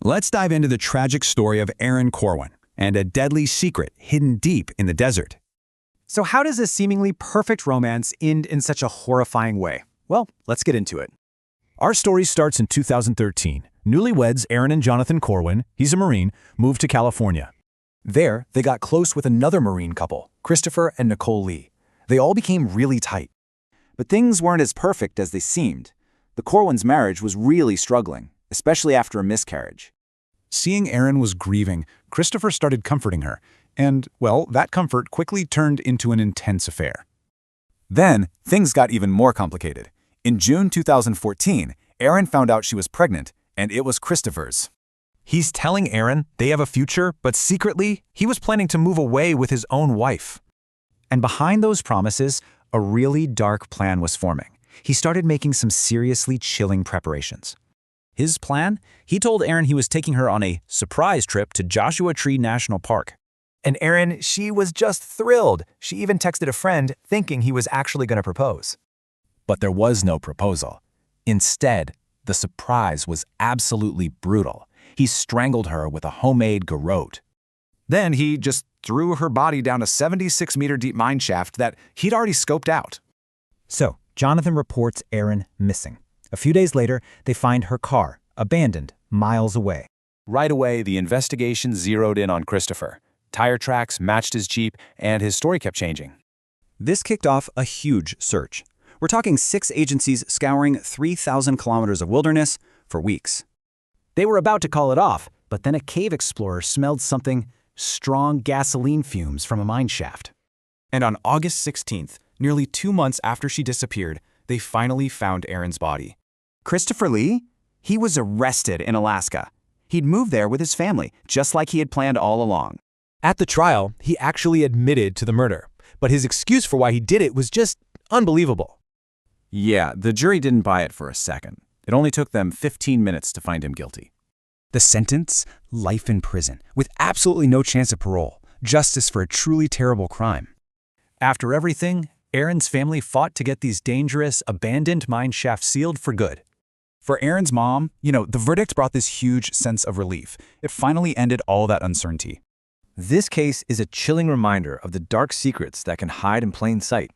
Let's dive into the tragic story of Erin Corwin and a deadly secret hidden deep in the desert. So how does this seemingly perfect romance end in such a horrifying way? Well, let's get into it. Our story starts in 2013. Newlyweds Erin and Jonathan Corwin, he's a Marine, moved to California. There, they got close with another Marine couple, Christopher and Nicole Lee. They all became really tight. But things weren't as perfect as they seemed. The Corwins' marriage was really struggling, especially after a miscarriage. Seeing Erin was grieving, Christopher started comforting her, and, well, that comfort quickly turned into an intense affair. Then, things got even more complicated. In June 2014, Erin found out she was pregnant, and it was Christopher's. He's telling Erin they have a future, but secretly, he was planning to move away with his own wife. And behind those promises, a really dark plan was forming. He started making some seriously chilling preparations. His plan? He told Erin he was taking her on a surprise trip to Joshua Tree National Park. And Erin, she was just thrilled. She even texted a friend thinking he was actually going to propose. But there was no proposal. Instead, the surprise was absolutely brutal. He strangled her with a homemade garrote. Then he just threw her body down a 76-meter-deep mine shaft that he'd already scoped out. So, Jonathan reports Erin missing. A few days later, they find her car, abandoned, miles away. Right away, the investigation zeroed in on Christopher. Tire tracks matched his Jeep, and his story kept changing. This kicked off a huge search. We're talking 6 agencies scouring 3,000 kilometers of wilderness for weeks. They were about to call it off, but then a cave explorer smelled something: strong gasoline fumes from a mine shaft. And on August 16th, nearly 2 months after she disappeared, they finally found Erin's body. Christopher Lee? He was arrested in Alaska. He'd moved there with his family, just like he had planned all along. At the trial, he actually admitted to the murder, but his excuse for why he did it was just unbelievable. Yeah, the jury didn't buy it for a second. It only took them 15 minutes to find him guilty. The sentence? Life in prison, with absolutely no chance of parole. Justice for a truly terrible crime. After everything, Erin's family fought to get these dangerous, abandoned mine shafts sealed for good. For Erin's mom, the verdict brought this huge sense of relief. It finally ended all that uncertainty. This case is a chilling reminder of the dark secrets that can hide in plain sight.